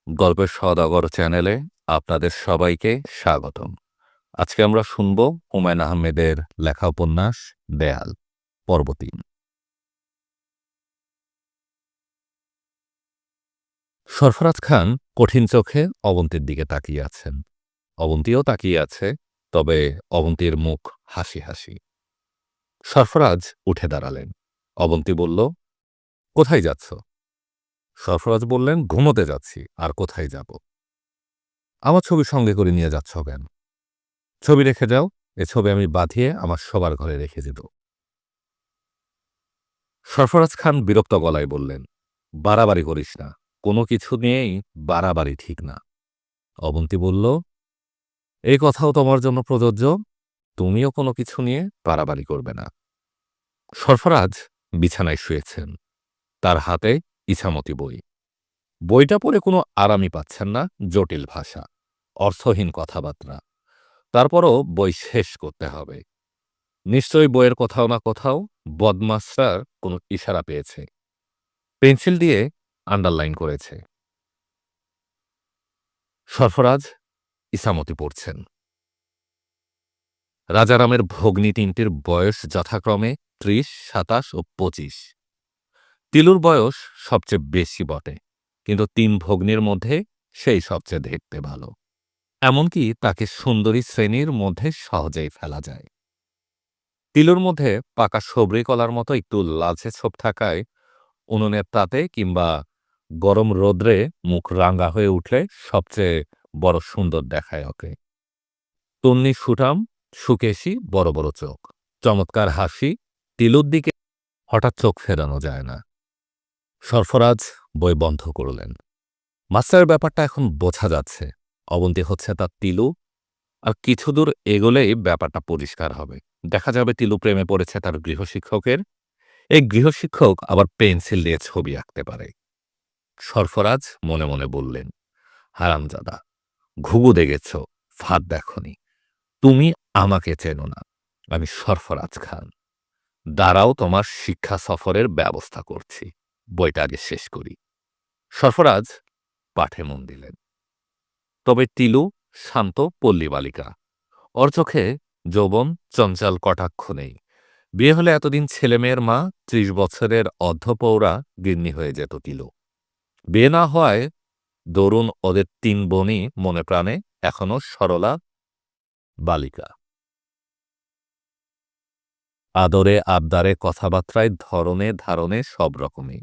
গল্পের সওদাগর চ্যানেলে আপনাদের সবাইকে স্বাগতম। আজকে আমরা শুনব হুমায়ূন আহমেদের লেখা উপন্যাস দেয়াল পর্ব ৩। সরফরাজ খান কঠিন চোখে অবন্তীর দিকে তাকিয়ে আছেন। অবন্তীও তাকিয়ে আছে, তবে অবন্তীর মুখ হাসি হাসি। সরফরাজ উঠে দাঁড়ালেন। অবন্তী বলল, কোথায় যাচ্ছ? সরফরাজ বললেন, ঘুমোতে যাচ্ছি, আর কোথায় যাব? আমার ছবি সঙ্গে করে নিয়ে যাচ্ছ কেন? ছবি রেখে যাও, এ ছবি আমি বাঁধিয়ে আমার শোবার ঘরে রেখে যেত। সরফরাজ খান বিরক্ত গলায় বললেন, বাড়াবাড়ি করিস না, কোনো কিছু নিয়েই বাড়াবাড়ি ঠিক না। অবন্তী বলল, এই কথাও তোমার জন্য প্রযোজ্য, তুমিও কোনো কিছু নিয়ে বাড়াবাড়ি করবে না। সরফরাজ বিছানায় শুয়েছেন, তার হাতে ইছামতি বই। বইটা পড়ে কোনো আরামই পাচ্ছেন না। জটিল ভাষা, অর্থহীন কথাবার্তা। তারপরও বই শেষ করতে হবে। নিশ্চয়ই বইয়ের কোথাও না কোথাও বদমাস্টার কোনো ইশারা পেয়েছে, পেন্সিল দিয়ে আন্ডারলাইন করেছে। সরফরাজ ইসামতি পড়ছেন। রাজারামের ভগ্নী তিনটির বয়স যথাক্রমে ৩০, ২৭ ও ২৫। তিলুর বয়স সবচেয়ে বেশি বটে, কিন্তু তিন ভগ্নীর মধ্যে সেই সবচেয়ে দেখতে ভালো। এমনকি তাকে সুন্দরী শ্রেণীর মধ্যে সহজেই ফেলা যায়। তিলুর মধ্যে পাকা সবরি কলার মতো একটু লালচে ছোপ থাকায় উনুনের তাতে কিংবা গরম রোদ্রে মুখ রাঙা হয়ে উঠলে সবচেয়ে বড় সুন্দর দেখায় ওকে। তন্নি সুঠাম, সুকেশী, বড় বড় চোখ, চমৎকার হাসি। তিলুর দিকে হঠাৎ চোখ ফেরানো যায় না। সরফরাজ বই বন্ধ করলেন। মাস্টারের ব্যাপারটা এখন বোঝা যাচ্ছে। অবন্তী হচ্ছে তার তিলু, আর কিছু দূর এগোলেই ব্যাপারটা পরিষ্কার হবে। দেখা যাবে তিলু প্রেমে পড়েছে তার গৃহশিক্ষকের। এই গৃহশিক্ষক আবার পেন্সিল দিয়ে ছবি আঁকতে পারে। সরফরাজ মনে মনে বললেন, হারামজাদা, ঘুঘু দেখেছ, ফাঁদ দেখনি। তুমি আমাকে চেনো না, আমি সরফরাজ খান। দাঁড়াও, তোমার শিক্ষা সফরের ব্যবস্থা করছি। বইটা আগে শেষ করি। সরফরাজ পাঠে মন দিলেন। তবে তিলু শান্ত পল্লী বালিকা। ওর চোখে যৌবন, চঞ্চল কটাক্ষ নেই। বিয়ে হলে এতদিন ছেলেমেয়ের মা, ৩০ বছরের অর্ধপৌরা গিন্নি হয়ে যেত তিলু। বিয়ে না হওয়ায় দরুন ওদের তিন বোনই মনে প্রাণে এখনো সরলা বালিকা। আদরে আবদারে কথাবার্তায় ধরনে ধারণে সব রকমই।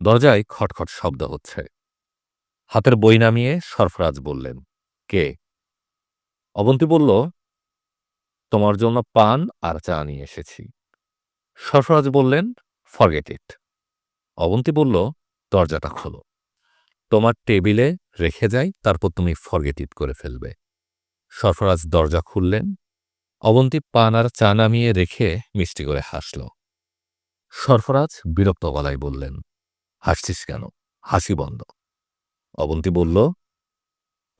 দরজায় খটখট শব্দ হচ্ছে। হাতের বই নামিয়ে সরফরাজ বললেন, কে? অবন্তী বলল, তোমার জন্য পান আর চা নিয়ে এসেছি। সরফরাজ বললেন, ফরগেট ইট। অবন্তী বলল, দরজাটা খোলো, তোমার টেবিলে রেখে যাই, তারপর তুমি ফরগেট ইট করে ফেলবে। সরফরাজ দরজা খুললেন। অবন্তী পান আর চা নামিয়ে রেখে মিষ্টি করে হাসল। সরফরাজ বিরক্ত গলায় বললেন, হাসছিস কেন? হাসি বন্ধ। অবন্তী বলল,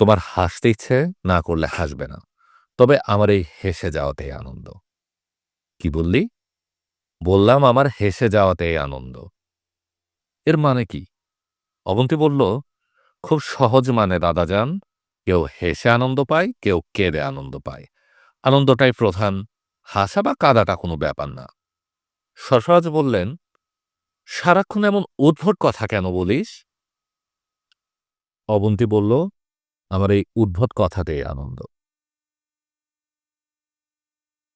তোমার হাসতে ইচ্ছে না করলে হাসবে না, তবে আমার এই হেসে যাওয়াতেই আনন্দ। কি বললি? বললাম, আমার হেসে যাওয়াতেই আনন্দ। এর মানে কি? অবন্তী বলল, খুব সহজ মানে দাদাজান। কেউ হেসে আনন্দ পায়, কেউ কেঁদে আনন্দ পায়। আনন্দটাই প্রধান, হাসা বা কাঁদাটা কোনো ব্যাপার না। সরফরাজ বললেন, সারাক্ষণ এমন উদ্ভট কথা কেন বলিস? অবন্তী বলল, আমার এই উদ্ভট কথাতেই আনন্দ।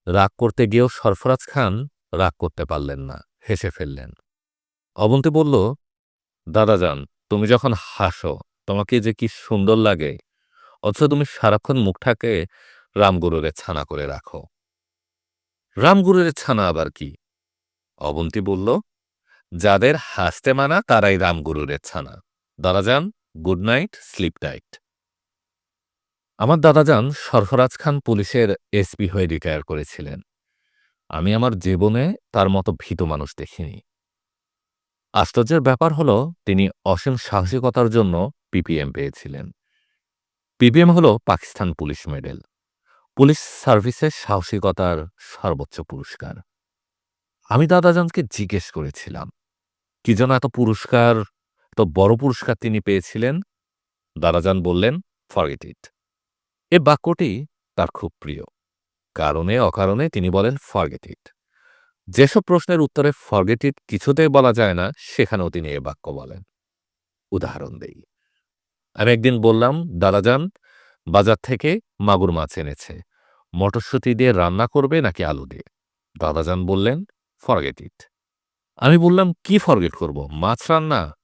রাগ করতে গিয়েও সরফরাজ খান রাগ করতে পারলেন না, হেসে ফেললেন। অবন্তী বলল, দাদাজান, তুমি যখন হাসো তোমাকে যে কি সুন্দর লাগে, অথচ তুমি সারাক্ষণ মুখটাকে রামগুরুরের ছানা করে রাখো। রামগুরুরের ছানা আবার কি? অবন্তী বলল, যাদের হাসতে মানা তারাই রামগুরুরের ছানা। দাদাজান, গুড নাইট, স্লিপ টাইট। আমার দাদাজান সরফরাজ খান পুলিশের এসপি হয়ে রিটায়ার করেছিলেন। আমি আমার জীবনে তার মতো ভীত মানুষ দেখিনি। আশ্চর্যের ব্যাপার হলো, তিনি অসীম সাহসিকতার জন্য পিপিএম পেয়েছিলেন। পিপিএম হল পাকিস্তান পুলিশ মেডেল, পুলিশ সার্ভিসের সাহসিকতার সর্বোচ্চ পুরস্কার। আমি দাদাজানকে জিজ্ঞেস করেছিলাম, কি যেন এত পুরস্কার, এত বড় পুরস্কার তিনি পেয়েছিলেন। দাদাজান বললেন, ফরগেট ইট। এ বাক্যটি তার খুব প্রিয়। কারণে অকারণে তিনি বলেন ফরগেট ইট। যেসব প্রশ্নের উত্তরে ফরগেট ইট কিছুতেই বলা যায় না, সেখানেও তিনি এ বাক্য বলেন। উদাহরণ দেই। আমি একদিন বললাম, দাদাজান বাজার থেকে মাগুর মাছ এনেছে, মটরশুঁটি দিয়ে রান্না করবে নাকি আলু দিয়ে? দাদাজান বললেন, ফরগেট ইট। আমি বললাম, কি ফরগেট করব, মাছ রান্না?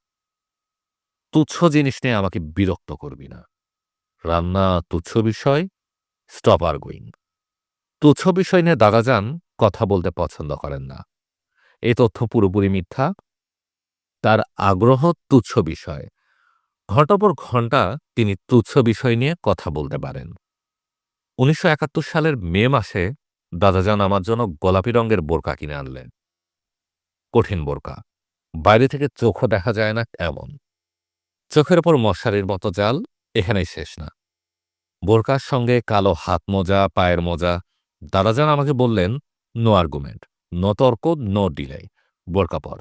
তুচ্ছ জিনিস নিয়ে আমাকে বিরক্ত করবি না। রান্না তুচ্ছ বিষয়, স্টপ আর্গুইং। তুচ্ছ বিষয় নিয়ে দাদাজান কথা বলতে পছন্দ করেন না। এই তথ্য পুরোপুরি মিথ্যা। তার আগ্রহ তুচ্ছ বিষয়। ঘন্টার পর ঘন্টা তিনি তুচ্ছ বিষয় নিয়ে কথা বলতে পারেন। ১৯৭১ সালের মে মাসে দাদাজান আমার জন্য গোলাপি রঙের বোরকা কিনে আনলেন। কঠিন বোরকা, বাইরে থেকে চোখও দেখা যায় না এমন। চোখের ওপর মশারির মতো জাল, এখানেই শেষ না। বোরকার সঙ্গে কালো হাত মোজা, পায়ের মোজা। দাদাজান আমাকে বললেন, নো আর্গুমেন্ট, নো তর্ক, নো ডিলে, বোরকা পর।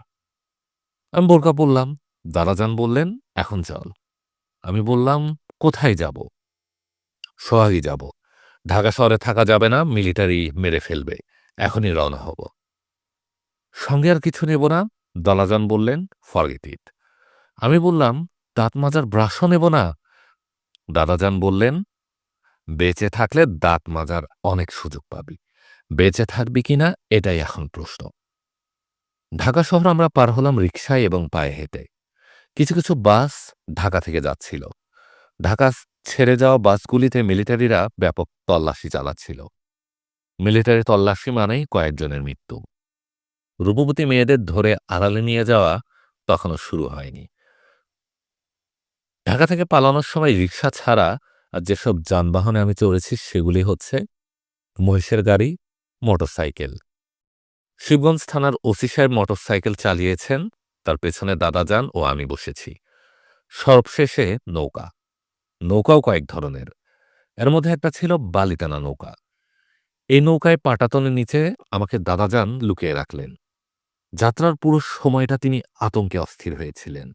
আমি বোরকা পরলাম। দাদাজান বললেন, এখন চল। আমি বললাম, কোথায় যাব? সোহাগী যাব। ঢাকা শহরে থাকা যাবে না, মিলিটারি মেরে ফেলবে। এখনই রওনা হব। সঙ্গে আর কিছু নেব না? দাদাজান বললেন, ফরগেট ইট। আমি বললাম, দাঁত মাজার ব্রাশও নেব না? দাদাজান বললেন, বেঁচে থাকলে দাঁত মাজার অনেক সুযোগ পাবি। বেঁচে থাকবি কিনা এটাই এখন প্রশ্ন। ঢাকা শহর আমরা পার হলাম রিকশায় এবং পায়ে হেঁটে। কিছু কিছু বাস ঢাকা থেকে যাচ্ছিল। ঢাকা ছেড়ে যাওয়া বাসগুলিতে মিলিটারিরা ব্যাপক তল্লাশি চালাচ্ছিল। মিলিটারি তল্লাশি মানেই কয়েকজনের মৃত্যু। রূপবতী মেয়েদের ধরে আড়ালে নিয়ে যাওয়া তখনও শুরু হয়নি। ঢাকা থেকে পালানোর সময় রিকশা ছাড়া আর যেসব যানবাহনে আমি চড়েছি সেগুলি হচ্ছে মহিষের গাড়ি, মোটরসাইকেল। শিবগঞ্জ থানার ওসি সাহেব মোটরসাইকেল চালিয়েছেন, তার পেছনে দাদাজান ও আমি বসেছি। সর্বশেষে নৌকা। নৌকাও কয়েক ধরনের। এর মধ্যে একটা ছিল বালিটানা নৌকা। এই নৌকায় পাটাতনের নিচে আমাকে দাদাজান লুকিয়ে রাখলেন। যাত্রার পুরো সময়টা তিনি আতঙ্কে অস্থির হয়েছিলেন।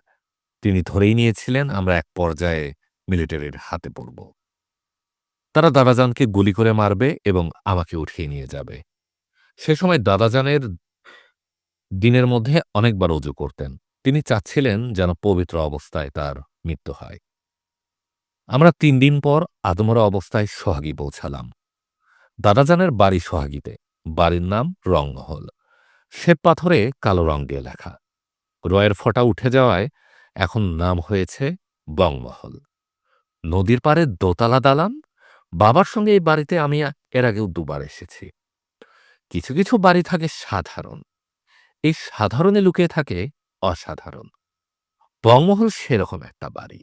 তিনি ধরেই নিয়েছিলেন আমরা এক পর্যায়ে মিলিটারির হাতে পড়ব। তারা দাদাজানকে গুলি করে মারবে এবং আমাকে উঠিয়ে নিয়ে যাবে। সে সময় দাদাজানের দিনের মধ্যে অনেকবার অজু করতেন। তিনি চাচ্ছিলেন যেন পবিত্র অবস্থায় তার মৃত্যু হয়। আমরা ৩ দিন পর আদমরা অবস্থায় সোহাগী পৌঁছালাম। দাদাজানের বাড়ি সোহাগীতে। বাড়ির নাম রংমহল। শ্বেত পাথরে কালো রং দিয়ে লেখা। রয়ের ফোঁটা উঠে যাওয়ায় এখন নাম হয়েছে বংমহল। নদীর পাড়ে দোতলা দালান। বাবার সঙ্গে এই বাড়িতে আমি এর আগেও ২ বার এসেছি। কিছু কিছু বাড়ি থাকে সাধারণ, এই সাধারণে লুকিয়ে থাকে অসাধারণ। বংমহল সেরকম একটা বাড়ি।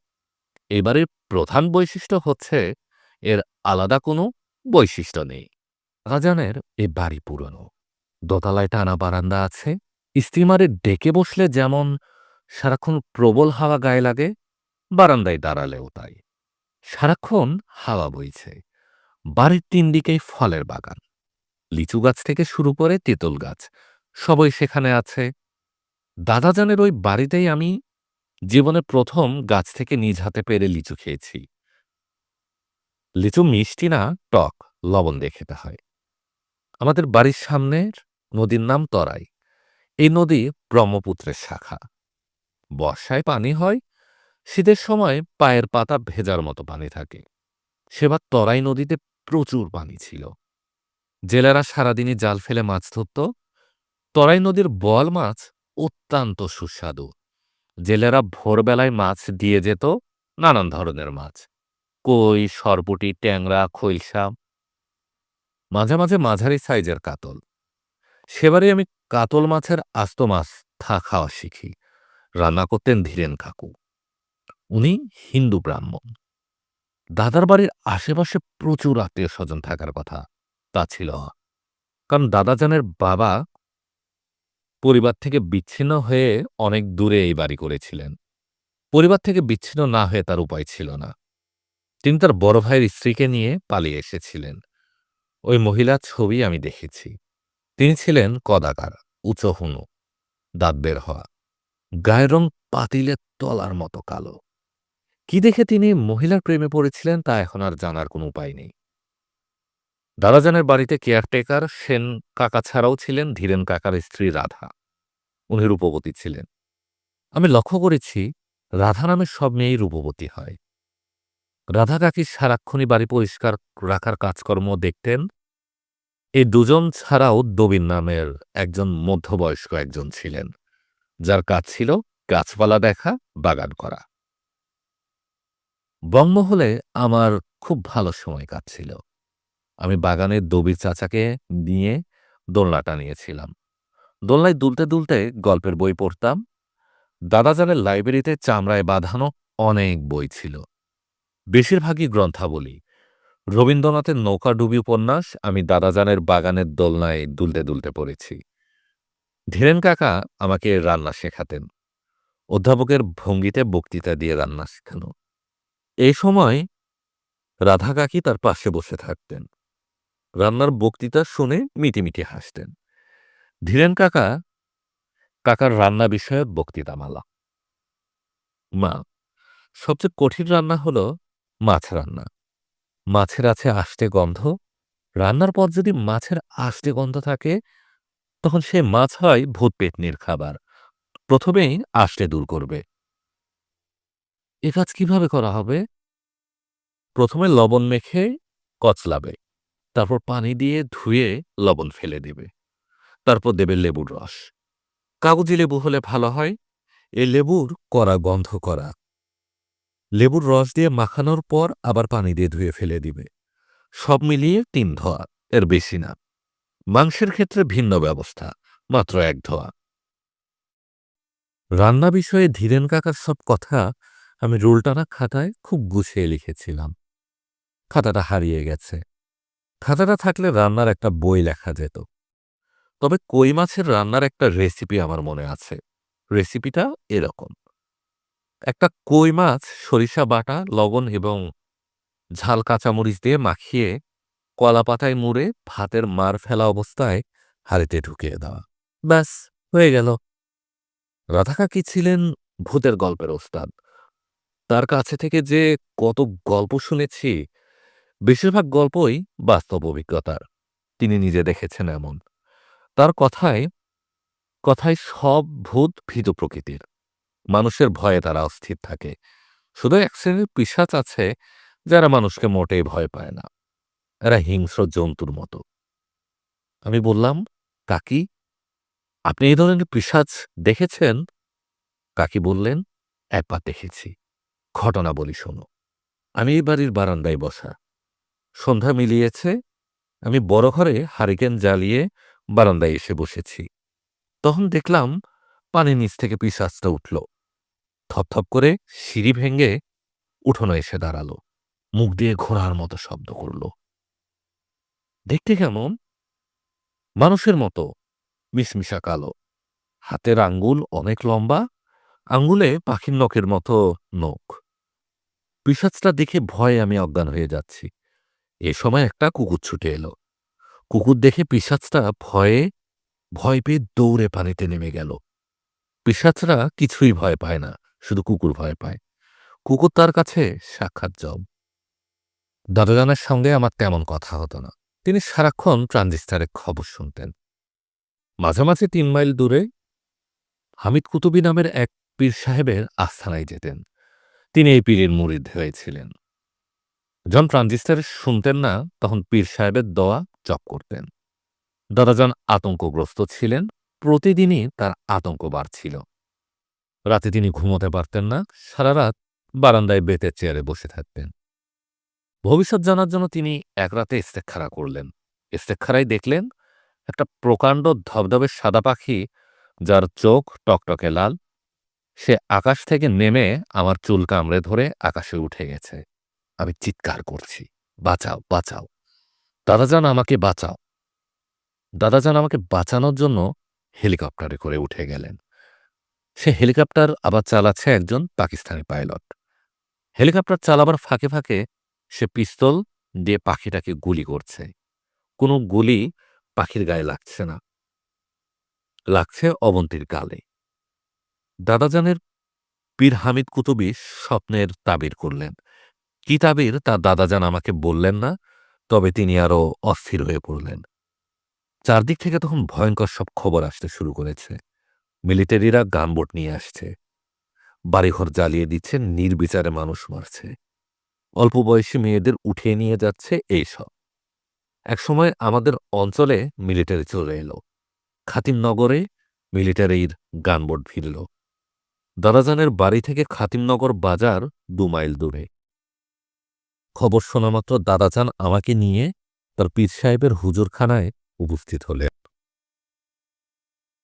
এই বাড়ির প্রধান বৈশিষ্ট্য হচ্ছে এর আলাদা কোনো বৈশিষ্ট্য নেই। রাজানের এই বাড়ি পুরনো। দোতলায় টানা বারান্দা আছে। স্টিমারে ডেকে বসলে যেমন সারাক্ষণ প্রবল হাওয়া গায়ে লাগে, বারান্দায় দাঁড়ালেও তাই। সারাক্ষণ হাওয়া বইছে। বাড়ির ৩ দিকেই ফলের বাগান। লিচু গাছ থেকে শুরু করে তেঁতুল গাছ সবই সেখানে আছে। দাদাজানের ওই বাড়িতেই আমি জীবনে প্রথম গাছ থেকে নিজ হাতে পেরে লিচু খেয়েছি। লিচু মিষ্টি না, টক, লবণ দিয়ে খেতে হয়। আমাদের বাড়ির সামনের নদীর নাম তরাই। এই নদী ব্রহ্মপুত্রের শাখা। বর্ষায় পানি হয়, শীতের সময় পায়ের পাতা ভেজার মতো পানি থাকে। সেবার তরাই নদীতে প্রচুর পানি ছিল। জেলেরা সারাদিনই জাল ফেলে মাছ ধরত। তরাই নদীর বোয়াল মাছ অত্যন্ত সুস্বাদু। জেলেরা ভোরবেলায় মাছ দিয়ে যেত, নানান ধরনের মাছ, কই, সরপুঁটি, ট্যাংরা, খৈলসা, মাঝে মাঝে মাঝারি সাইজের কাতল। সেবারে আমি কাতল মাছের আস্ত মাছ খাওয়া শিখি। রান্না করতেন ধীরেন কাকু। উনি হিন্দু ব্রাহ্মণ। দাদার বাড়ির আশেপাশে প্রচুর আত্মীয় স্বজন থাকার কথা, তা ছিল না। কারণ দাদাজানের বাবা পরিবার থেকে বিচ্ছিন্ন হয়ে অনেক দূরে এই বাড়ি করেছিলেন। পরিবার থেকে বিচ্ছিন্ন না হয়ে তার উপায় ছিল না। তিনি তার বড় ভাইয়ের স্ত্রীকে নিয়ে পালিয়ে এসেছিলেন। ওই মহিলার ছবি আমি দেখেছি। তিনি ছিলেন কদাকার, উঁচু হুনু, দাঁত বের হওয়া, গায়ের রং পাতিলের তলার মতো কালো। কি দেখে তিনি মহিলার প্রেমে পড়েছিলেন তা এখন আর জানার কোনো উপায় নেই। দাদাজানের বাড়িতে কেয়ারটেকার সেন কাকা ছাড়াও ছিলেন ধীরেন কাকার স্ত্রী রাধা। উনি রূপবতী ছিলেন। আমি লক্ষ্য করেছি রাধা নামের সব মেয়েই রূপবতী হয়। রাধা কাকি সারাক্ষণই বাড়ি পরিষ্কার রাখার কাজকর্ম দেখতেন। এই দুজন ছাড়াও দবির নামের একজন মধ্যবয়স্ক একজন ছিলেন, যার কাজ ছিল গাছপালা দেখা, বাগান করা। বঙ্গমহলে আমার খুব ভালো সময় কাটছিল। আমি বাগানের দবির চাচাকে নিয়ে দোলনাটা নিয়েছিলাম। দোলনায় দুলতে দুলতে গল্পের বই পড়তাম। দাদাজানের লাইব্রেরিতে চামড়ায় বাঁধানো অনেক বই ছিল, বেশিরভাগই গ্রন্থাবলী। রবীন্দ্রনাথের নৌকাডুবি উপন্যাস আমি দাদাজানের বাগানের দোলনায় দুলতে দুলতে পড়েছি। ধীরেন কাকা আমাকে রান্না শেখাতেন। অধ্যাপকের ভঙ্গিতে বক্তৃতা দিয়ে রান্না শেখানো। এই সময় রাধা কাকি তার পাশে বসে থাকতেন। রান্নার বক্তৃতা শুনে মিটিমিটি হাসতেন। ধীরেন কাকার রান্না বিষয়ক বক্তৃতামালা। মা, সবচেয়ে কঠিন রান্না হলো মাছ রান্না। মাছের আছে আষ্টে গন্ধ। রান্নার পর যদি মাছের আষ্টে গন্ধ থাকে, তখন সে মাছ হয় ভূত পেত্নীর খাবার। প্রথমেই আষ্টে দূর করবে। এ কাজ কিভাবে করা হবে? প্রথমে লবণ মেখে কচলাবে, তারপর পানি দিয়ে ধুয়ে লবণ ফেলে দেবে, তারপর দেবে লেবুর রস। কাগজি লেবু হলে ভালো হয়। এ লেবুর কড়া গন্ধ করা। লেবুর রস দিয়ে মাখানোর পর আবার পানি দিয়ে ধুয়ে ফেলে দিবে। সব মিলিয়ে ৩ ধোয়া, এর বেশি না। মাংসের ক্ষেত্রে ভিন্ন ব্যবস্থা, মাত্র ১ ধোয়া। রান্না বিষয়ে ধীরেন কাকার সব কথা আমি রুলটানা খাতায় খুব গুছিয়ে লিখেছিলাম। খাতাটা হারিয়ে গেছে। খাতাটা থাকলে রান্নার একটা বই লেখা যেত। তবে কই মাছের রান্নার একটা রেসিপি আমার মনে আছে। রেসিপিটা এরকম: একটা কই মাছ সরিষা বাটা, লবণ এবং ঝাল কাঁচামরিচ দিয়ে মাখিয়ে কলা পাতায় মুড়ে ভাতের মার ফেলা অবস্থায় হাঁড়িতে ঢুকিয়ে দেওয়া। ব্যাস, হয়ে গেল। রাধা কাকি ছিলেন ভূতের গল্পের ওস্তাদ। তার কাছে থেকে যে কত গল্প শুনেছি, বেশিরভাগ গল্পই বাস্তব অভিজ্ঞতার। তিনি নিজে দেখেছেন এমন। তার কথায় কথায় সব ভূত ভীতু প্রকৃতির। মানুষের ভয়ে তারা অস্থির থাকে। শুধু এক শ্রেণীর পিশাচ আছে যারা মানুষকে মোটেই ভয় পায় না। এরা হিংস্র জন্তুর মতো। আমি বললাম, কাকি, আপনি এই ধরনের পিশাচ দেখেছেন? কাকি বললেন, একবার দেখেছি। ঘটনা বলি শোনো। আমি এই বাড়ির বারান্দায় বসা। সন্ধ্যা মিলিয়েছে। আমি বড় ঘরে হারিকেন জ্বালিয়ে বারান্দায় এসে বসেছি। তখন দেখলাম পানির নিচ থেকে পিশাচটা উঠল। থপথপ করে সিঁড়ি ভেঙে উঠোনে এসে দাঁড়ালো। মুখ দিয়ে ঘোড়ার মতো শব্দ করল। দেখতে কেমন? মানুষের মতো, মিশমিশা কালো। হাতের আঙ্গুল অনেক লম্বা, আঙ্গুলে পাখির নখের মতো নখ। পিশাচটা দেখে ভয়ে আমি অজ্ঞান হয়ে যাচ্ছি। এ সময় একটা কুকুর ছুটে এলো। কুকুর দেখে পিশাচটা ভয় পেয়ে দৌড়ে পানিতে নেমে গেল। পিশাচরা কিছুই ভয় পায় না, শুধু কুকুর ভয় পায়। কুকুর তার কাছে সাক্ষাৎ জব। দাদাজানের সঙ্গে আমার তেমন কথা হতো না। তিনি সারাক্ষণ ট্রানজিস্টারে খবর শুনতেন। মাঝে মাঝে ৩ মাইল দূরে হামিদ কুতুবী নামের এক পীর সাহেবের আস্থানায় যেতেন। তিনি এই পীরের মুরিদ হয়েছিলেন। যখন ট্রানজিস্টারে শুনতেন না, তখন পীর সাহেবের দোয়া জপ করতেন। দাদাজান আতঙ্কগ্রস্ত ছিলেন। প্রতিদিনই তার আতঙ্ক বাড়ছিল। রাতে তিনি ঘুমোতে পারতেন না। সারা রাত বারান্দায় বেতের চেয়ারে বসে থাকতেন। ভবিষ্যৎ জানার জন্য তিনি এক রাতে ইস্তেকখারা করলেন। ইস্তেকখারায় দেখলেন একটা প্রকাণ্ড ধবধবে সাদা পাখি, যার চোখ টকটকে লাল, সে আকাশ থেকে নেমে আমার চুল কামড়ে ধরে আকাশে উঠে গেছে। আমি চিৎকার করছি, বাঁচাও, বাঁচাও, দাদাজান আমাকে বাঁচাও। দাদাজান আমাকে বাঁচানোর জন্য হেলিকপ্টারে করে উঠে গেলেন। সে হেলিকপ্টার আবার চালাচ্ছে একজন পাকিস্তানি পাইলট। হেলিকপ্টার চালাবার ফাঁকে ফাঁকে সে পিস্তল দিয়ে পাখিটাকে গুলি করছে। কোনো গুলি পাখির গায়ে লাগছে না, লাগছে অবন্তীর গালে। দাদাজানের পীর হামিদ কুতুবী স্বপ্নের তাবির করলেন। কি তাবির তা দাদাজান আমাকে বললেন না, তবে তিনি আরো অস্থির হয়ে পড়লেন। চারদিক থেকে তখন ভয়ঙ্কর সব খবর আসতে শুরু করেছে। মিলিটারিরা গানবোট নিয়ে আসছে, বাড়িঘর জ্বালিয়ে দিচ্ছে, নির্বিচারে মানুষ মারছে, অল্প বয়সী মেয়েদের উঠিয়ে নিয়ে যাচ্ছে, এইসব। একসময় আমাদের অঞ্চলে মিলিটারি চলে এলো। খাতিমনগরে মিলিটারির গানবোট ভিড়ল। দাদাজানের বাড়ি থেকে খাতিমনগর বাজার ২ মাইল দূরে। খবর শোনামাত্র দাদাজান আমাকে নিয়ে তার পীর সাহেবের হুজুরখানায় উপস্থিত হলেন।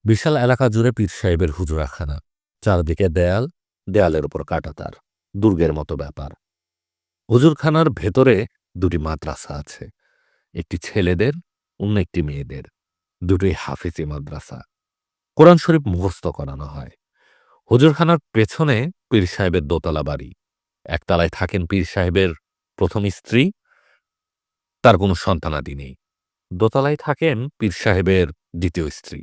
বিশাল এলাকা জুড়ে পীর সাহেবের হুজুরাখানা, চারদিকে দেয়াল, দেয়ালের উপর কাঁটাতার, দুর্গের মতো ব্যাপার। হুজুরখানার ভেতরে ২টি মাদ্রাসা আছে, একটি ছেলেদের, অন্য একটি মেয়েদের, দুটোই হাফিজি মাদ্রাসা। কোরআন শরীফ মুখস্থ করানো হয়। হুজুরখানার পেছনে পীর সাহেবের দোতলা বাড়ি। একতলায় থাকেন পীর সাহেবের প্রথম স্ত্রী, তার কোনো সন্তানাদি নেই। দোতলায় থাকেন পীর সাহেবের দ্বিতীয় স্ত্রী,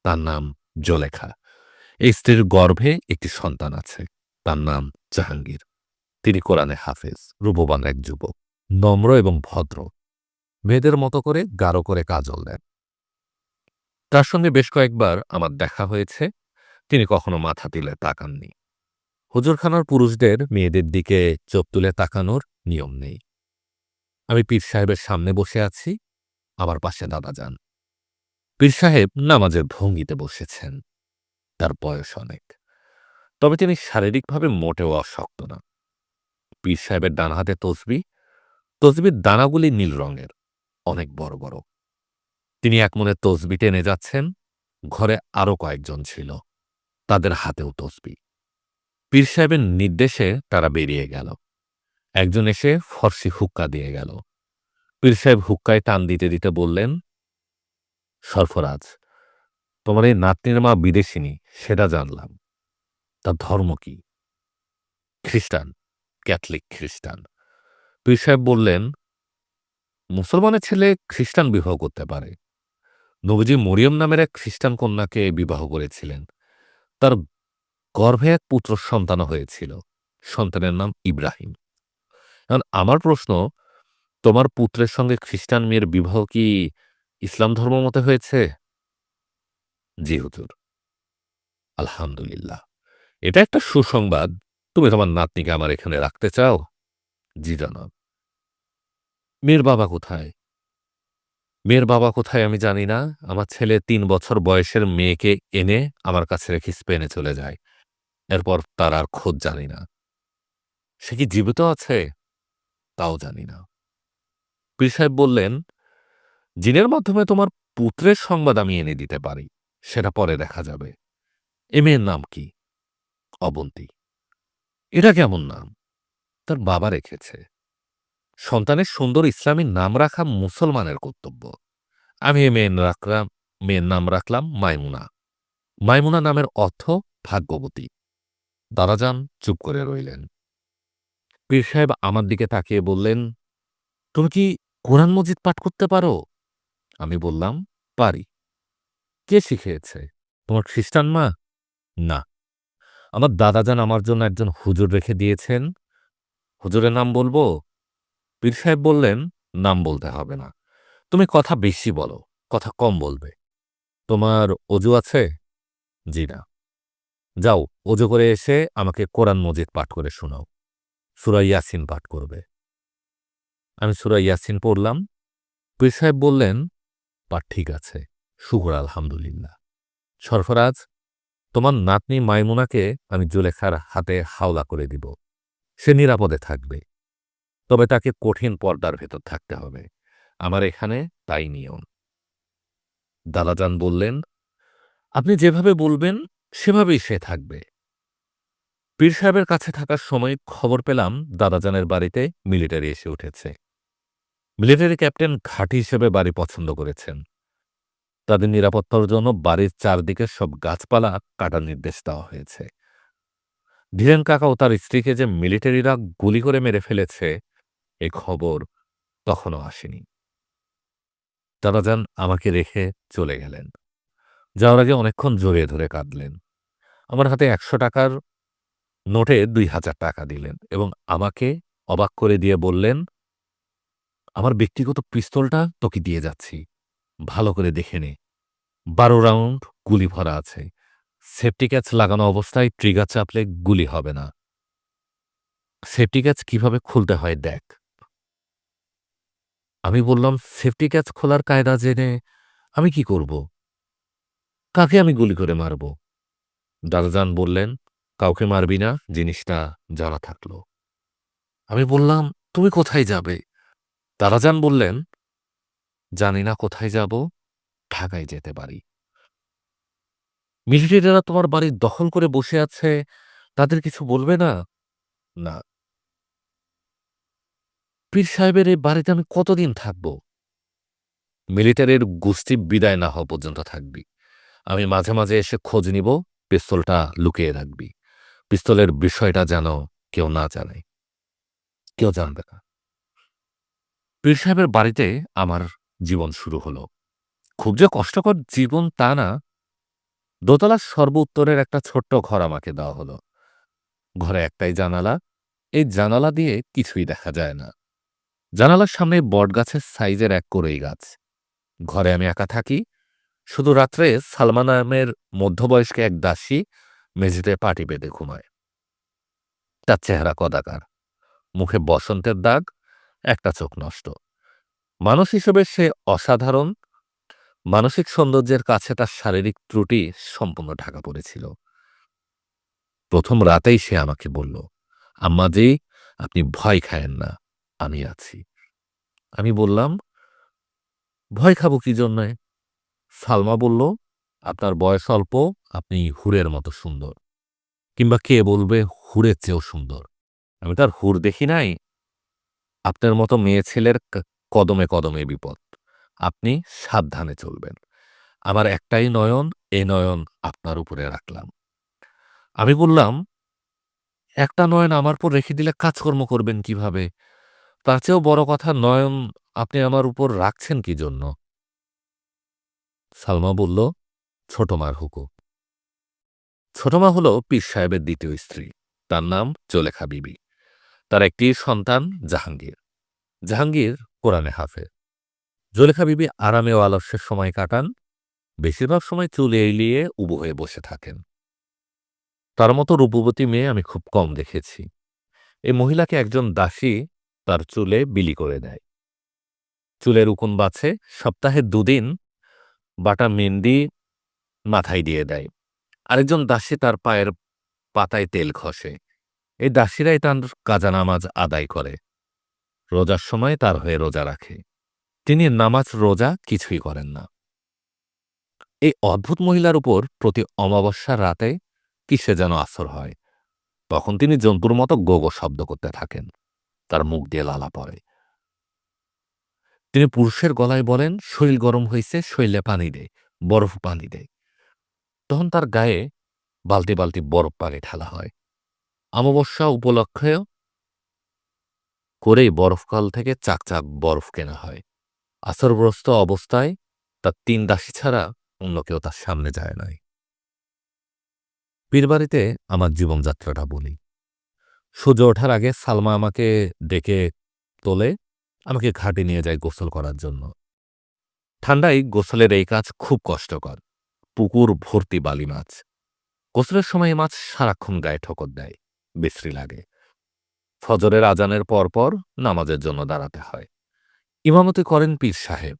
তার নাম জোলেখা। এই স্ত্রীর গর্ভে একটি সন্তান আছে, তার নাম জাহাঙ্গীর। তিনি কোরআনে হাফেজ, রূপবান এক যুবক, নম্র এবং ভদ্র, মেয়েদের মতো করে গাঢ় করে কাজল দেন। তার সঙ্গে বেশ কয়েকবার আমার দেখা হয়েছে, তিনি কখনো মাথা তুলে তাকাননি। হুজুরখানার পুরুষদের মেয়েদের দিকে চোখ তুলে তাকানোর নিয়ম নেই। আমি পীর সাহেবের সামনে বসে আছি, আমার পাশে দাদাজান। পীর সাহেব নামাজের ভঙ্গিতে বসেছেন। তার বয়স অনেক, তবে তিনি শারীরিকভাবে মোটেও অশক্ত না। পীর সাহেবের ডান হাতে তসবিহ, তসবির দানাগুলি নীল রঙের, অনেক বড় বড়। তিনি এক মনে তসবি টেনে যাচ্ছেন। ঘরে আরো কয়েকজন ছিল, তাদের হাতেও তসবিহ। পীর সাহেবের নির্দেশে তারা বেরিয়ে গেল। একজন এসে ফর্সি হুক্কা দিয়ে গেল। পীর সাহেব হুক্কায় টান দিতে দিতে বললেন, সরফরাজ, তোমার এই নাতনির মা বিদেশিনী, সেটা জানলাম। তার ধর্ম কি? খ্রিস্টান, ক্যাথলিক খ্রিস্টান। পীর সাহেব বললেন, মুসলমানের ছেলে খ্রিস্টান বিবাহ করতে পারে। নবীজি মরিয়ম নামের এক খ্রিস্টান কন্যাকে বিবাহ করেছিলেন। তার গর্ভে এক পুত্র সন্তান হয়েছিল, সন্তানের নাম ইব্রাহিম। এখন আমার প্রশ্ন, তোমার পুত্রের সঙ্গে খ্রিস্টান মেয়ের বিবাহ কি ইসলাম ধর্ম মতে হয়েছে? জি হুজুর। আলহামদুলিল্লাহ, এটা একটা সুসংবাদ। তুমি তোমার নাতনিকে আমার এখানে রাখতে চাও? জি জনাব। মেয়ের বাবা কোথায়? মেয়ের বাবা কোথায় আমি জানি না। আমার ছেলে ৩ বছর বয়সের মেয়েকে এনে আমার কাছে রেখে স্পেনে চলে যায়। এরপর তার আর খোঁজ জানি না। সে কি জীবিত আছে? তাও জানি না। পীর সাহেব বললেন, জিনের মাধ্যমে তোমার পুত্রের সংবাদ আমি এনে দিতে পারি, সেটা পরে দেখা যাবে। এ মেয়ের নাম কি? অবন্তী। এটা কেমন নাম? তার বাবা রেখেছে। সন্তানের সুন্দর ইসলামী নাম রাখা মুসলমানের কর্তব্য। আমি এ মেয়ের নাম রাখলাম মাইমুনা। মাইমুনা নামের অর্থ ভাগ্যবতী। দাদাজান চুপ করে রইলেন। পীর সাহেব আমার দিকে তাকিয়ে বললেন, তুমি কি কোরআন মজিদ পাঠ করতে পারো? আমি বললাম, পারি। কে শিখিয়েছে? তোমার খ্রিস্টান মা? না, আমার দাদাজান আমার জন্য একজন হুজুর রেখে দিয়েছেন। হুজুরের নাম বলবো? পীর সাহেব বললেন, নাম বলতে হবে না। তুমি কথা বেশি বলো, কথা কম বলবে। তোমার অজু আছে? জি না। যাও, অজু করে এসে আমাকে কোরআন মজিদ পাঠ করে শোনাও। সূরা ইয়াসিন পাঠ করবে। আমি সূরা ইয়াসিন পড়লাম। পীর সাহেব বললেন, পাঠ ঠিক আছে, শুকর আলহামদুলিল্লাহ। সরফরাজ, তোমার নাতনি মাইমুনাকে আমি জুলেখার হাতে হাওলা করে দিব। সে নিরাপদে থাকবে, তবে তাকে কঠিন পর্দার ভেতর থাকতে হবে। আমার এখানে তাই নিয়ম। দাদাজান বললেন, আপনি যেভাবে বলবেন সেভাবেই সে থাকবে। পীর সাহেবের কাছে থাকার সময় খবর পেলাম দাদাজানের বাড়িতে মিলিটারি এসে উঠেছে। মিলিটারি ক্যাপ্টেন ঘাঁটি হিসেবে বাড়ি পছন্দ করেছেন। তাদের নিরাপত্তার জন্য বাড়ির চারদিকে সব গাছপালা কাটার নির্দেশ দেওয়া হয়েছে। ধীরেন কাকা ও তার স্ত্রীকে যে মিলিটারিরা গুলি করে মেরে ফেলেছে, এ খবর তখনও আসেনি। দাদাজান আমাকে রেখে চলে গেলেন। যাওয়ার আগে অনেকক্ষণ জড়িয়ে ধরে কাঁদলেন। আমার হাতে ১০০ টাকার নোটে ২,০০০ টাকা দিলেন এবং আমাকে অবাক করে দিয়ে বললেন, "আমার ব্যক্তিগত পিস্তলটা তোকে দিয়ে যাচ্ছি। ভালো করে দেখে নে। ১২ রাউন্ড গুলি ভরা আছে। সেফটি ক্যাচ লাগানো অবস্থায় ট্রিগার চাপলে গুলি হবে না। সেফটি ক্যাচ কিভাবে খুলতে হয় দেখ।" আমি বললাম, "সেফটি ক্যাচ খোলার কায়দা জেনে আমি কি করব? কাকে আমি গুলি করে মারব?" দারোয়ান বললেন, "কাউকে মারবি না, জিনিসটা জানা থাকলো।" আমি বললাম, "তুমি কোথায় যাবে?" দারোয়ান বললেন, "জানি না কোথায় যাব, ঢাকায় যেতে পারি। মিলিটারিরা তোমার বাড়ি দখল করে বসে আছে, তাদের কিছু বলবে না?" "না।" "পীর সাহেবের এই বাড়িতে আমি কতদিন থাকব?" "মিলিটারির গোষ্ঠী বিদায় না হওয়া পর্যন্ত থাকবি। আমি মাঝে মাঝে এসে খোঁজ নিব, পিস্তলটা লুকিয়ে রাখবি। পিস্তলের বিষয়টা যেন কেউ না জানে। কেউ জানবে না।" পীর সাহেবের বাড়িতে আমার জীবন শুরু হলো। খুব যে কষ্টকর জীবন তা না। দোতলার সর্ব উত্তরের একটা ছোট্ট ঘর আমাকে দেওয়া হলো। ঘরে একটাই জানালা। এই জানালা দিয়ে কিছুই দেখা যায় না। জানালার সামনে বটগাছের সাইজের এক কড়ই গাছ। ঘরে আমি একা থাকি। শুধু রাত্রে সালমা নামের মধ্যবয়স্ক এক দাসী মেঝেতে পাটি বেঁধে ঘুমায়। তার চেহারা কদাকার, মুখে বসন্তের দাগ, একটা চোখ নষ্ট। মানুষ হিসেবে সে অসাধারণ। মানসিক সৌন্দর্যের কাছে তার শারীরিক ত্রুটি সম্পূর্ণ ঢাকা পড়েছিল। প্রথম রাতেই সে আমাকে বলল, "আম্মাজি, আপনি ভয় খায়েন না, আমি আছি।" আমি বললাম, "ভয় খাবো কি জন্যে?" সালমা বলল, "আপনার বয়স অল্প, আপনি হুরের মতো সুন্দর। কিংবা কে বলবে হুরের চেয়েও সুন্দর। আমি তার হুর দেখি নাই। আপনার মতো মেয়ে ছেলের কদমে কদমে বিপদ। আপনি সাবধানে চলবেন। আমার একটাই নয়ন, এ নয়ন আপনার উপরে রাখলাম।" আমি বললাম, "একটা নয়ন আমার উপর রেখে দিলে কাজকর্ম করবেন কিভাবে? তার চেয়েও বড় কথা, নয়ন আপনি আমার উপর রাখছেন কি জন্য?" সালমা বলল, "ছোট মার হুকুম।" ছোট মা হল পীর সাহেবের দ্বিতীয় স্ত্রী। তার নাম জোলেখা বিবি। তার একটি সন্তান জাহাঙ্গীর। জাহাঙ্গীর কোরআনে হাফেজ। জোলেখা বিবি আরামে ও আলস্যের সময় কাটান। বেশিরভাগ সময় চুল এলিয়ে উবু হয়ে বসে থাকেন। তার মতো রূপবতী মেয়ে আমি খুব কম দেখেছি। এই মহিলাকে একজন দাসী তার চুলে বিলি করে দেয়। চুলের উকুন বাছে, সপ্তাহে ২ দিন বাটা মেহেন্দি মাথায় দিয়ে দেয়। আরেকজন দাসী তার পায়ের পাতায় তেল ঘষে। এই দাসীরাই তার কাজা নামাজ আদায় করে। রোজার সময় তার হয়ে রোজা রাখে। তিনি নামাজ রোজা কিছুই করেন না। এই অদ্ভুত মহিলার উপর প্রতি অমাবস্যার রাতে কিসে যেন আসর হয়। তখন তিনি জন্তুর মতো গো গো শব্দ করতে থাকেন। তার মুখ দিয়ে লালা পড়ে। তিনি পুরুষের গলায় বলেন, "শরীর গরম হইছে, শরীরে পানি দে, বরফ পানি দে।" তখন তার গায়ে বালতি বালতি বরফ পানি ঢালা হয়। অমাবস্যা উপলক্ষে করেই বরফকল থেকে চাক চাক বরফ কেনা হয়। আসরগ্রস্ত অবস্থায় তার ৩ দাসী ছাড়া অন্য কেউ তার সামনে যায় নাই। পীরবাড়িতে আমার জীবনযাত্রাটা বলি। সূর্য ওঠার আগে সালমা আমাকে ডেকে তোলে, আমাকে ঘাটে নিয়ে যায় গোসল করার জন্য। ঠান্ডায় গোসলের এই কাজ খুব কষ্টকর। পুকুর ভর্তি বালি মাছ। গোসলের সময় এই মাছ সারাক্ষণ গায়ে ঠোকর দেয়, বিশ্রী লাগে। ফজরের আজানের পরপর নামাজের জন্য দাঁড়াতে হয়। ইমামতি করেন পীর সাহেব।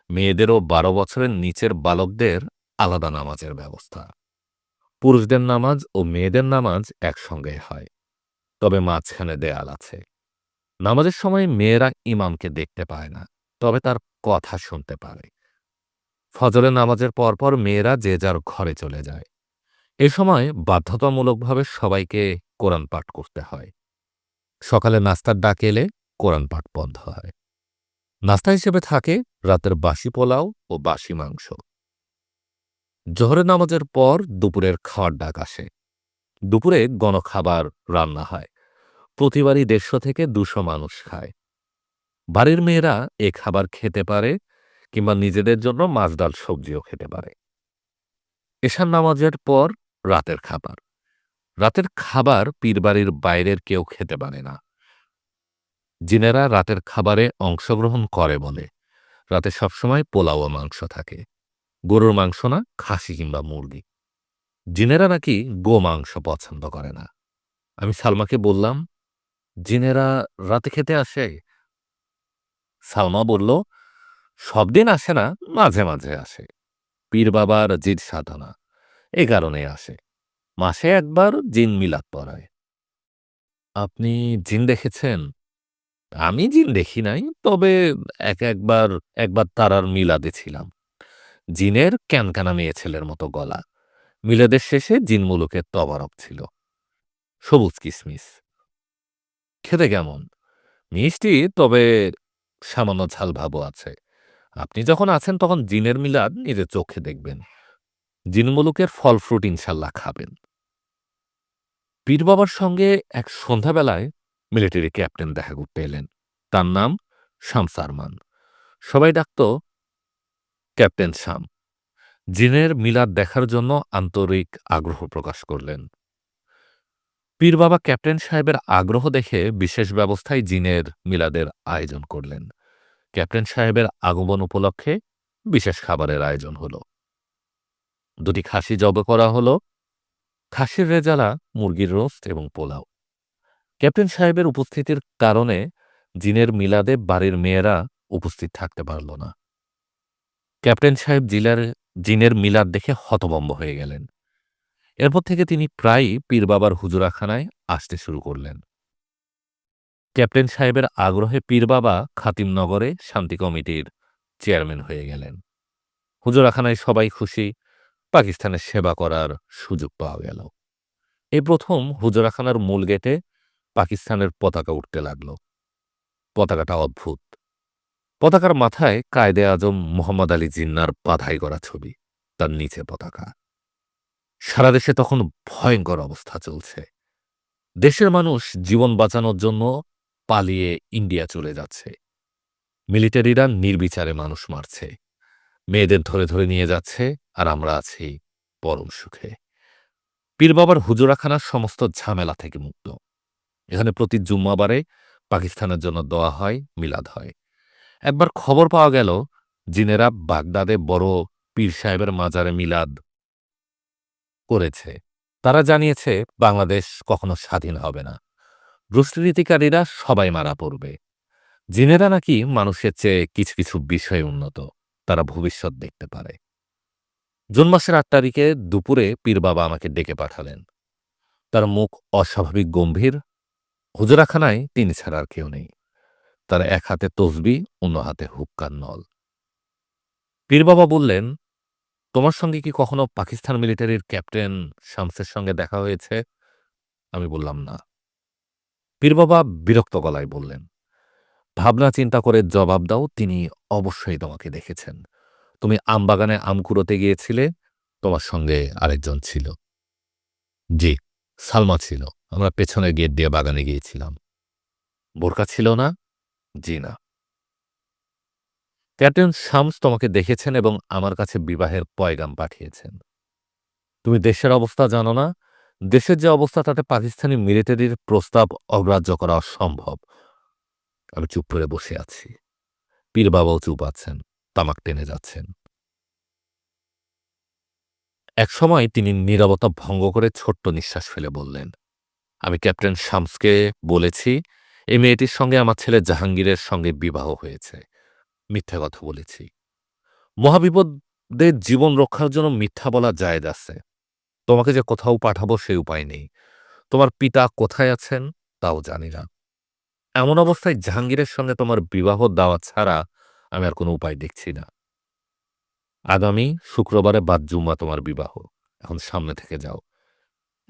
মেয়েদের ও ১২ বছরের নিচের বালকদের আলাদা নামাজের ব্যবস্থা। পুরুষদের নামাজ ও মেয়েদের নামাজ একসঙ্গে হয়, তবে মাঝখানে দেয়াল আছে। নামাজের সময় মেয়েরা ইমামকে দেখতে পায় না, তবে তার কথা শুনতে পারে। ফজরের নামাজের পরপর মেয়েরা যে যার ঘরে চলে যায়। এ সময় বাধ্যতামূলকভাবে সবাইকে কোরআন পাঠ করতে হয়। সকালে নাস্তার ডাক এলে কোরআন পাঠ বন্ধ হয়। নাস্তা হিসেবে থাকে রাতের বাসি পোলাও ও বাসি মাংস। জোহরের নামাজের পর দুপুরের খাওয়ার ডাক আসে। দুপুরে গণখাবার রান্না হয়। প্রতিবারই ১৫০ থেকে ২০০ মানুষ খায়। বাড়ির মেয়েরা এ খাবার খেতে পারে কিংবা নিজেদের জন্য মাছ ডাল সবজিও খেতে পারে। এশার নামাজের পর রাতের খাবার। রাতের খাবার পীরবাড়ির বাইরের কেউ খেতে পারে না। জিনেরা রাতের খাবারে অংশগ্রহণ করে বলে রাতে সবসময় পোলাও ও মাংস থাকে। গরুর মাংস না, খাসি কিংবা মুরগি। জিনেরা নাকি গোমাংস পছন্দ করে না। আমি সালমাকে বললাম, জিনেরা রাতে খেতে আসে? সালমা বলল, সব দিন আসে না, মাঝে মাঝে আসে। পীর বাবার জিদ সাধনা, এই কারণে আসে। মাসে একবার জিন মিলাদ পড়ায়। আপনি জিন দেখেছেন? আমি জিন দেখি নাই, তবে একবার একবার তারার মিলাদে ছিলাম। জিনের ক্যানকানা মেয়ে ছেলের মতো গলা। মিলাদের শেষে জিন মুলুকের তবারক ছিল। সবুজ কিসমিস। খেতে কেমন? মিষ্টি, তবে সামান্য ঝাল ভাবও আছে। আপনি যখন আছেন তখন জিনের মিলাদ নিজের চোখে দেখবেন। জিন মুলুকের ফল ফ্রুট ইনশাল্লাহ খাবেন। পীর বাবার সঙ্গে এক সন্ধ্যাবেলায় মিলিটারি ক্যাপ্টেন দেখা করতে এলেন। তার নাম শামস আরমান। সবাই ডাকত ক্যাপ্টেন শাম। জিনের মিলাদ দেখার জন্য আন্তরিক আগ্রহ প্রকাশ করলেন। পীর বাবা ক্যাপ্টেন সাহেবের আগ্রহ দেখে বিশেষ ব্যবস্থায় জিনের মিলাদের আয়োজন করলেন। ক্যাপ্টেন সাহেবের আগমন উপলক্ষে বিশেষ খাবারের আয়োজন হলো। দুটি খাসি জবে করা হলো, খাসির রেজালা, মুরগির রোস্ট এবং পোলাও। ক্যাপ্টেন সাহেবের উপস্থিতির কারণে জিনের মিলাদে বাড়ির মেয়েরা উপস্থিত থাকতে পারল না। ক্যাপ্টেন সাহেব জিনের মিলাদ দেখে হতভম্ব হয়ে গেলেন। এরপর থেকে তিনি প্রায়ই পীর বাবার হুজুরাখানায় আসতে শুরু করলেন। ক্যাপ্টেন সাহেবের আগ্রহে পীর বাবা খাতিমনগরে শান্তি কমিটির চেয়ারম্যান হয়ে গেলেন। হুজুরাখানায় সবাই খুশি, পাকিস্তানের সেবা করার সুযোগ পাওয়া গেল। এই প্রথম হুজুরাখানার মূল গেটে পাকিস্তানের পতাকা উঠতে লাগল। পতাকাটা অদ্ভুত। পতাকার মাথায় কায়েদে আজম মোহাম্মদ আলী জিন্নার বাধাই করা ছবি, তার নিচে পতাকা। সারা দেশে তখন ভয়ঙ্কর অবস্থা চলছে। দেশের মানুষ জীবন বাঁচানোর জন্য পালিয়ে ইন্ডিয়া চলে যাচ্ছে। মিলিটারিরা নির্বিচারে মানুষ মারছে, মেয়েদের ধরে ধরে নিয়ে যাচ্ছে, আর আমরা আছি পরম সুখে। পীর বাবার হুজুরাখানার সমস্ত ঝামেলা থেকে মুক্ত। এখানে প্রতি জুম্মাবারে পাকিস্তানের জন্য দোয়া হয়, মিলাদ হয়। একবার খবর পাওয়া গেল জিনেরা বাগদাদে বড় পীর সাহেবের মাজারে মিলাদ করেছে। তারা জানিয়েছে বাংলাদেশ কখনো স্বাধীন হবে না, দুষ্কৃতিকারীরা সবাই মারা পড়বে। জিনেরা নাকি মানুষের চেয়ে কিছু কিছু বিষয়ে উন্নত, তারা ভবিষ্যৎ দেখতে পারে। জুন মাসের ৮ তারিখে দুপুরে পীর বাবা আমাকে ডেকে পাঠালেন। তার মুখ অস্বাভাবিক গম্ভীর। হুজুরাখানায় তিনি ছাড়া আর কেউ নেই। তার এক হাতে তসবি, অন্য হাতে হুক্কার নল। পীর বাবা বললেন, তোমার সঙ্গে কি কখনো পাকিস্তান মিলিটারির ক্যাপ্টেন শামসের সঙ্গে দেখা হয়েছে? আমি বললাম, না। পীর বাবা বিরক্ত গলায় বললেন, ভাবনা চিন্তা করে জবাব দাও, তিনি অবশ্যই তোমাকে দেখেছেন। তুমি আমবাগানে আম কুড়োতে গিয়েছিলে, তোমার সঙ্গে আরেকজন ছিল। জি, সালমা ছিল। আমরা পেছনের গেট দিয়ে বাগানে গিয়েছিলাম। বোরকা ছিল না? জি না। ক্যাপ্টেন শামস তোমাকে দেখেছেন এবং আমার কাছে বিবাহের পয়গাম পাঠিয়েছেন। তুমি দেশের অবস্থা জানো না? দেশের যে অবস্থা তাতে পাকিস্তানি মিলিটারির প্রস্তাব অগ্রাহ্য করা অসম্ভব। আমি চুপ করে বসে আছি। পীর বাবাও চুপ আছেন, তামাক টেনে যাচ্ছেন। একসময় তিনি নীরবতা ভঙ্গ করে ছোট্ট নিঃশ্বাস ফেলে বললেন, আমি ক্যাপ্টেন শামসকে বলেছি এই মেয়েটির সঙ্গে আমার ছেলে জাহাঙ্গীরের সঙ্গে বিবাহ হয়েছে। মিথ্যা কথা বলেছি। মহাবিপদের জীবন রক্ষার জন্য মিথ্যা বলা জায়েজ আছে। তোমাকে যে কোথাও পাঠাবো সেই উপায় নেই। তোমার পিতা কোথায় আছেন তাও জানি না। এমন অবস্থায় জাহাঙ্গীরের সঙ্গে তোমার বিবাহ দেওয়া ছাড়া আমি আর কোনো উপায় দেখছি না। আগামী শুক্রবারে বাদ জুম্মা তোমার বিবাহ। এখন সামনে থেকে যাও।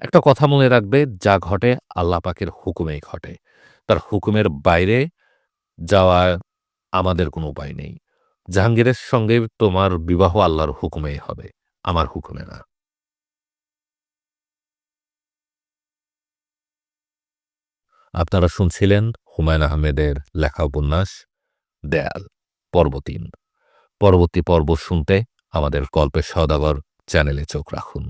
একটা কথা মনে রাখবে, যা ঘটে আল্লাহ পাকের হুকুমেই ঘটে। তার হুকুমের বাইরে যাওয়া আমাদের কোনো উপায় নেই। জাহাঙ্গীরের সঙ্গে তোমার বিবাহ আল্লাহর হুকুমেই হবে, আমার হুকুমে না। আপনারা শুনছিলেন হুমায়ূন আহমেদের লেখা উপন্যাস দেয়াল, পর্ব ৩। পরবর্তী পর্ব শুনতে আমাদের গল্পের সওদাগর চ্যানেলে চোখ রাখুন।